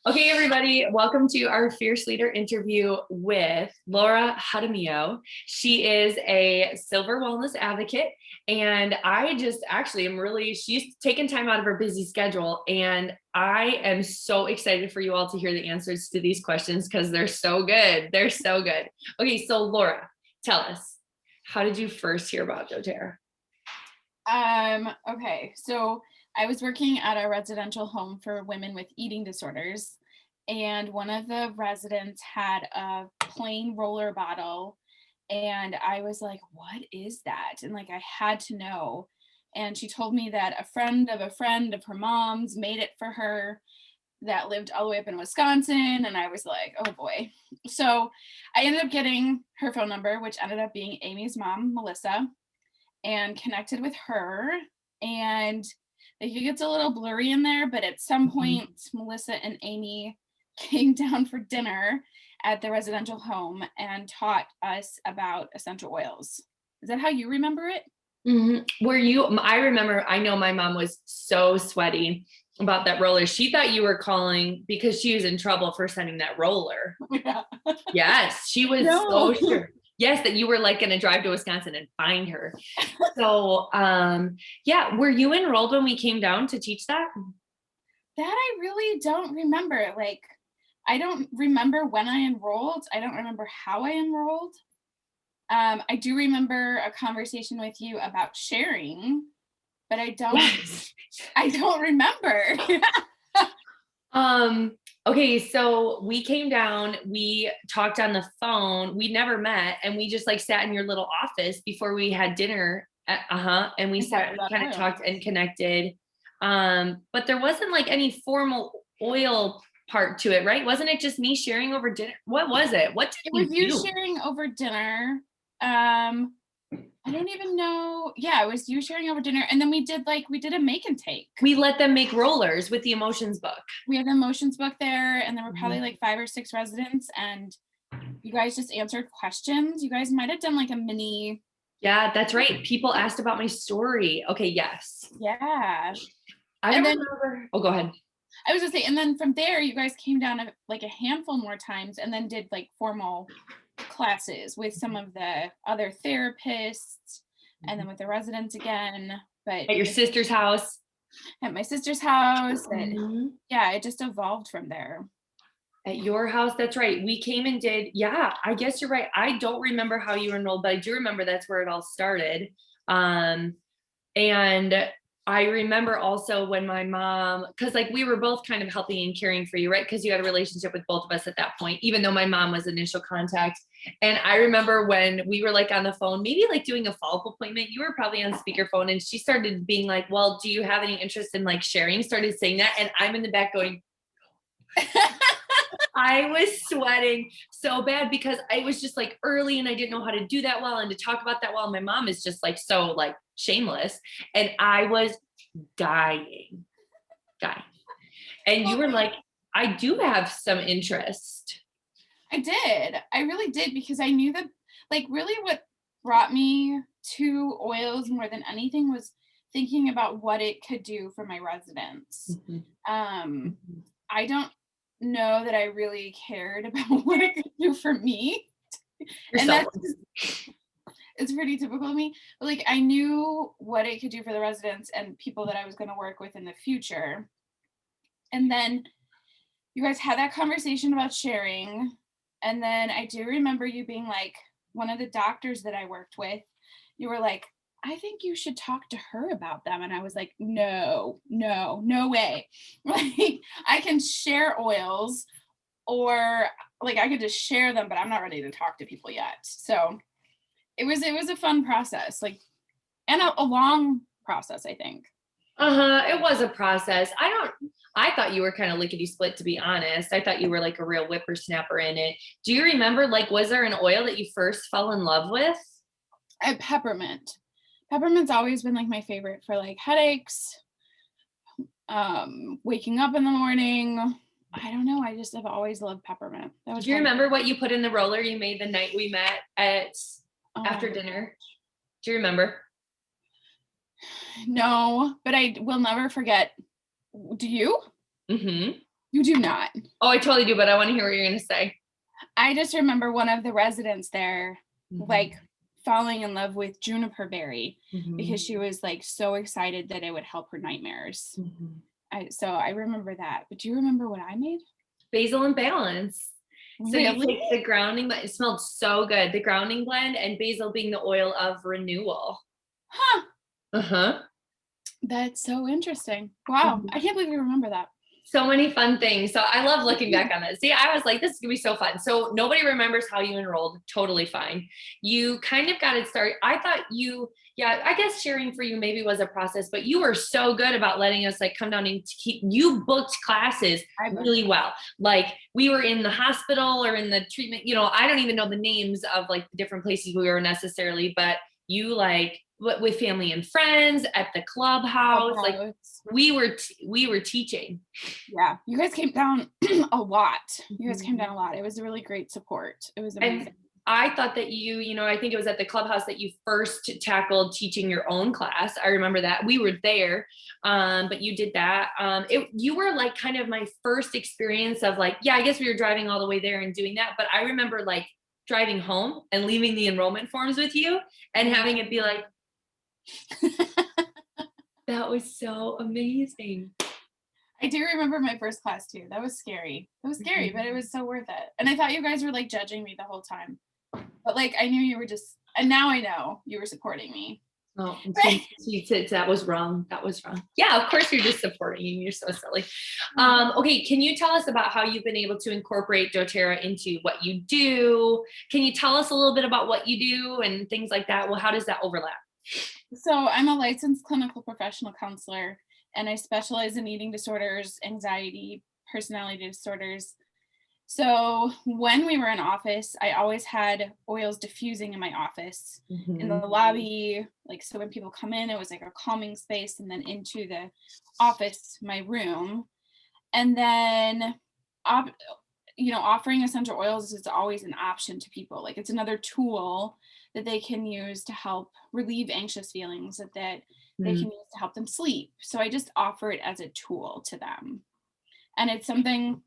Okay, everybody, welcome to our Fierce Leader interview with Laura Jaramillo. She is a silver wellness advocate, and I just actually am really, she's taken time out of her busy schedule, and I am so excited for you all to hear the answers to these questions because they're so good. They're so good. Okay, so Laura, tell us, how did you first hear about doTERRA? Okay, so I was working at a residential home for women with eating disorders, and one of the residents had a plain roller bottle, and I was like, "What is that?" And like I had to know. And she told me that a friend of her mom's made it for her that lived all the way up in Wisconsin, and I was like, "Oh boy." So I ended up getting her phone number, which ended up being Amy's mom, Melissa, and connected with her. And it gets a little blurry in there, but at some point, Melissa and Amy came down for dinner at the residential home and taught us about essential oils. Is that how you remember it? Were you, I remember, I know my mom was so sweaty about that roller. She thought you were calling because she was in trouble for sending that roller. Yeah. Yes, she was so No. sure. Yes, that you were like going to drive to Wisconsin and find her. So, yeah, were you enrolled when we came down to teach that? That I really don't remember. Like, I don't remember when I enrolled. I don't remember how I enrolled. I do remember a conversation with you about sharing, but Yes. I don't remember. Okay, so we came down, we talked on the phone, we never met, and we just like sat in your little office before we had dinner. And we sat, we kind of talked and connected. But there wasn't like any formal oil part to it, right? Wasn't it just me sharing over dinner? What was it? What It did was you you do? sharing over dinner. I don't even know. Yeah, it was you sharing over dinner. And then we did a make and take. We let them make rollers with the emotions book. We had an emotions book there, and there were probably like 5 or 6 residents, and you guys just answered questions. You guys might have done like a mini. Yeah, that's right. People asked about my story. Okay, yes. Yeah. I And don't then remember. Oh, go ahead. I was gonna say, and then from there, you guys came down like a handful more times and then did like formal classes with some of the other therapists and then with the residents again. But At your sister's house. at my sister's house, and Mhm. yeah, it just evolved from there. At your house, that's right. We came and did, yeah, I guess you're right. I don't remember how you enrolled, but I do remember that's where it all started. Um, and I remember also when my mom, because like we were both kind of helping and caring for you, right? Because you had a relationship with both of us at that point, even though my mom was initial contact. And I remember when we were like on the phone, maybe like doing a follow-up appointment, you were probably on speakerphone, and she started being like, well, do you have any interest in like sharing? Started saying that. And I'm in the back going, I was sweating so bad because I was just like early and I didn't know how to do that well and to talk about that well. And my mom is just like so like shameless. And I was dying, dying. And you Well, were like, I do have some interest. I did. I really did, because I knew that, like, really what brought me to oils more than anything was thinking about what it could do for my residents. Mhm. Um, Mhm. I don't know that I really cared about what it could do for me. You're And that's selfless. it's pretty typical of me. But like I knew what it could do for the residents and people that I was going to work with in the future. And then you guys had that conversation about sharing. And then I do remember you being like, one of the doctors that I worked with, you were like, I think you should talk to her about them. And I was like, no, no, no way. Like, I can share oils, or like I could just share them, but I'm not ready to talk to people yet. So it was a fun process, like, and a long process, I think. It was a process. I thought you were kind of lickety split, to be honest. I thought you were like a real whippersnapper in it. Do you remember, like, was there an oil that you first fell in love with? Peppermint. Peppermint's always been like my favorite for like headaches, waking up in the morning. I don't know. I just have always loved peppermint. That was Do you probably, remember what you put in the roller you made the night we met at oh after dinner? Do you remember? no, but I will never forget. Do you? Mm-hmm. You do not. Oh, I totally do, but I want to hear what you're going to say. I just remember one of the residents there, like Mhm. falling in love with juniper berry because Mhm. she was like so excited that it would help her nightmares. Mhm. So I remember that. But do you remember what I made? Basil and balance. So you Really? take the grounding, but it smelled so good. The grounding blend and basil being the oil of renewal. Huh. Uh-huh. That's so interesting. Wow. Mhm. I can't believe you remember that. So many fun things. So I love looking back on this. See, I was like, this is gonna be so fun. So nobody remembers how you enrolled. Totally fine. You kind of got it started. I thought you, yeah, I guess sharing for you maybe was a process, but you were so good about letting us like come down and keep, you booked classes I booked really well. Like we were in the hospital or in the treatment, I don't even know the names of like the different places we were necessarily, but you like with family and friends at the clubhouse, like Clubhouse. we were teaching. Yeah. You guys came down a lot. You guys came Mhm. down a lot. It was a really great support. It was And amazing. I thought that I think it was at the clubhouse that you first tackled teaching your own class. I remember that we were there, but you did that. You were like kind of my first experience of like, yeah, I guess we were driving all the way there and doing that. But I remember like driving home and leaving the enrollment forms with you and having it be like, that was so amazing. I do remember my first class too. That was scary. It was scary, but it was so worth it. And I thought you guys were like judging me the whole time. But like I knew you were just, and now I know you were supporting me. Oh, she said that was wrong. That was wrong. Yeah, of course you're just supporting you. You're so silly. Okay, can you tell us about how you've been able to incorporate doTERRA into what you do? Can you tell us a little bit about what you do and things like that? Well, how does that overlap? So I'm a licensed clinical professional counselor and I specialize in eating disorders, anxiety, personality disorders. So when we were in office, I always had oils diffusing in my office in the Mhm. lobby. Like, so when people come in, it was like a calming space, and then into the office, my room. And then, op- offering essential oils is always an option to people. Like, it's another tool that they can use to help relieve anxious feelings that they Mm. can use to help them sleep. So I just offer it as a tool to them. And it's something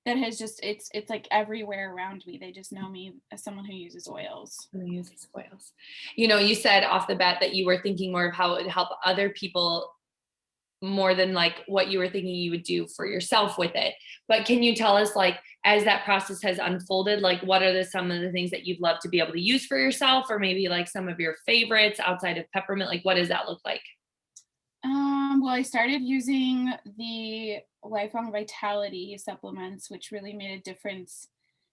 that has just it's like everywhere around me. They just know me as someone who uses oils. Who uses oils? You said off the bat that you were thinking more of how it would help other people more than like what you were thinking you would do for yourself with it. But can you tell us like as that process has unfolded, like what are some of the things that you'd love to be able to use for yourself or maybe like some of your favorites outside of peppermint? Like what does that look like? Well, I started using the lifelong vitality supplements, which really made a difference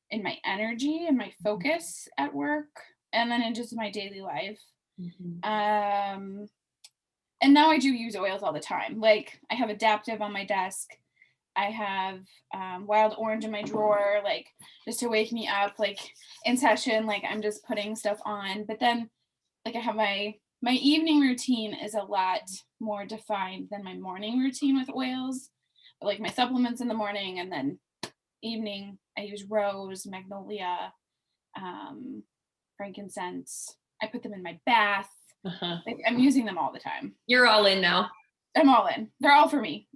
in my energy and my focus at work and then in just my daily life. Mhm. um and now I do use oils all the time. Like I have adaptive on my desk. I have wild orange in my drawer, like just to wake me up, like in session, like I'm just putting stuff on. But then, like I have my evening routine is a lot more defined than my morning routine with oils. But like my supplements in the morning, and then evening, I use rose, magnolia, um, frankincense. I put them in my bath. Uh-huh. Like I'm using them all the time. You're all in now. I'm all in. They're all for me.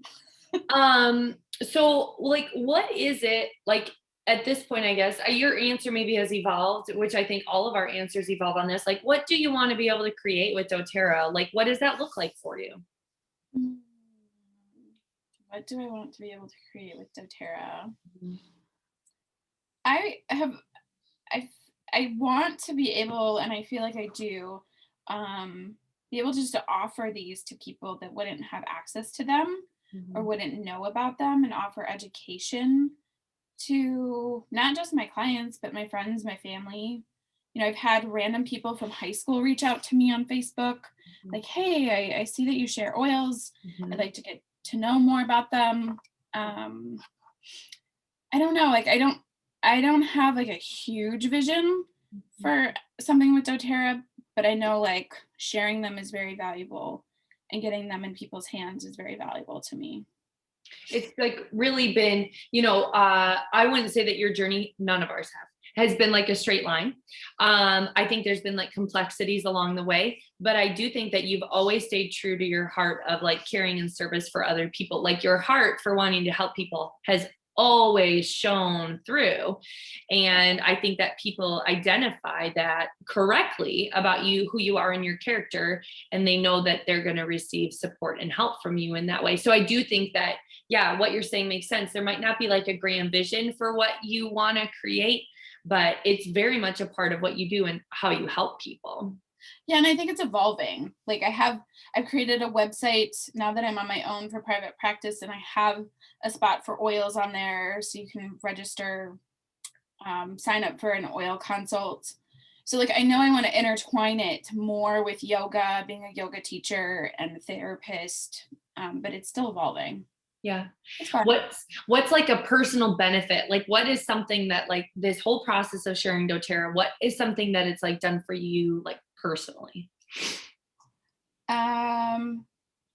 So like what is it like at this point, I guess your answer maybe has evolved, which I think all of our answers evolve on this. Like, what do you want to be able to create with doTERRA? Like, what does that look like for you? Mm, What do I want to be able to create with doTERRA? I have I I want to be able, and I feel like I do, be able just to offer these to people that wouldn't have access to them or Mhm. wouldn't know about them, and offer education to not just my clients, but my friends, my family. I've had random people from high school reach out to me on Facebook, like, hey, I see that you share oils. I'd Mhm. like to get to know more about them. Um, I don't know, like I don't have like a huge vision for something with doTERRA, but I know like sharing them is very valuable and getting them in people's hands is very valuable to me. It's like really been, I wouldn't say that your journey, none of ours have. has been like a straight line. I think there's been like complexities along the way, but I do think that you've always stayed true to your heart of like caring and service for other people. Like your heart for wanting to help people has always shown through. And I think that people identify that correctly about you, who you are in your character, and they know that they're going to receive support and help from you in that way. So I do think that, yeah, what you're saying makes sense. There might not be like a grand vision for what you want to create, but it's very much a part of what you do and how you help people. Yeah, and I think it's evolving. Like I've created a website now that I'm on my own for private practice, and I have a spot for oils on there so you can register, sign up for an oil consult. So like I know I want to intertwine it more with yoga, being a yoga teacher and a therapist, but it's still evolving. Yeah. It's fun. What's like a personal benefit? Like what is something that like this whole process of sharing doTERRA, what is something that it's like done for you like personally?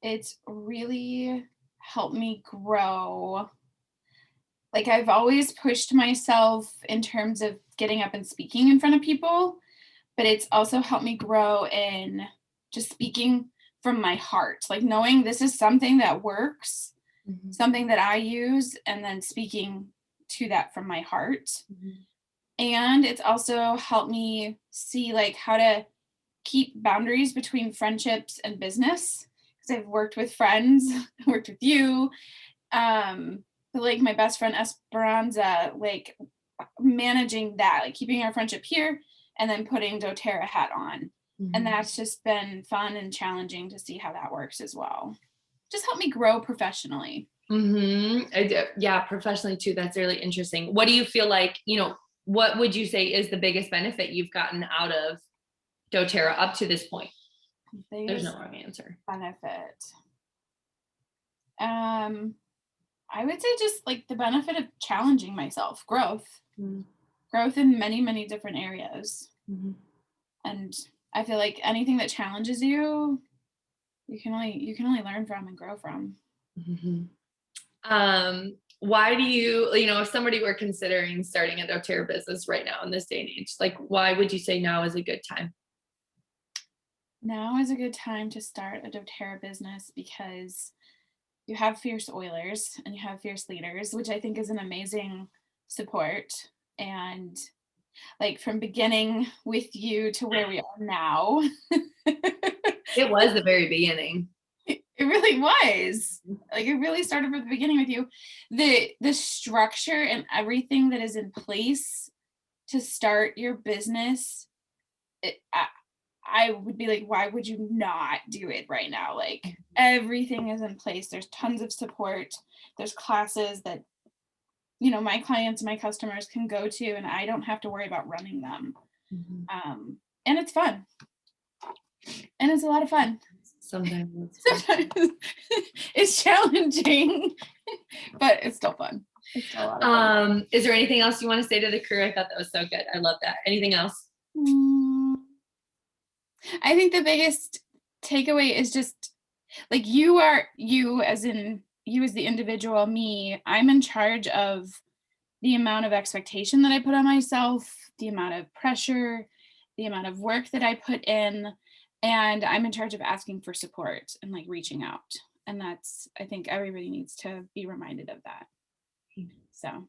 It's really helped me grow. Like I've always pushed myself in terms of getting up and speaking in front of people, but it's also helped me grow in just speaking from my heart, like knowing this is something that works, Mhm. something that I use, and then speaking to that from my heart. Mhm. And it's also helped me see like how to keep boundaries between friendships and business, because I've worked with friends, worked with you, but like my best friend Esperanza, like managing that, like keeping our friendship here and then putting doTERRA hat on. And Mhm. that's just been fun and challenging to see how that works as well. Just help me grow professionally. Mhm. I do. Yeah, professionally too. That's really interesting. What do you feel like, what would you say is the biggest benefit you've gotten out of doTERRA up to this point? There's no Biggest wrong answer. benefit. Um, I would say just like the benefit of challenging myself, Mhm. growth in many, many different areas. Mhm. And I feel like anything that challenges you, you can only learn from and grow from. Mhm. Why do if somebody were considering starting a doTERRA business right now in this day and age, like why would you say now is a good time? Now is a good time to start a doTERRA business because you have fierce oilers and you have fierce leaders, which I think is an amazing support. And like from beginning with you to where we are now, It was the very beginning. it really was. Like it really started from the beginning with you. The structure and everything that is in place to start your business, it, I would be like, why would you not do it right now? Like everything is in place. There's tons of support. There's classes that, my clients, my customers can go to, and I don't have to worry about running them. Mhm. And it's fun. And it's a lot of fun. Sometimes it's fun. Sometimes it's challenging, but it's still fun. It's still a lot of fun. Is there anything else you want to say to the crew? I thought that was so good. I love that. Anything else? Mm, I think the biggest takeaway is just like you as in you as the individual, me, I'm in charge of the amount of expectation that I put on myself, the amount of pressure, the amount of work that I put in, and I'm in charge of asking for support and like reaching out. And I think everybody needs to be reminded of that. So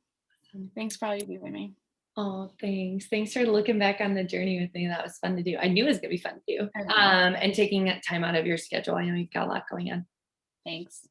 thanks for all you do with me. Oh, thanks. Thanks for looking back on the journey with me. That was fun to do. I knew it was gonna be fun to do. I know. And taking that time out of your schedule. I know you've got a lot going on. Thanks.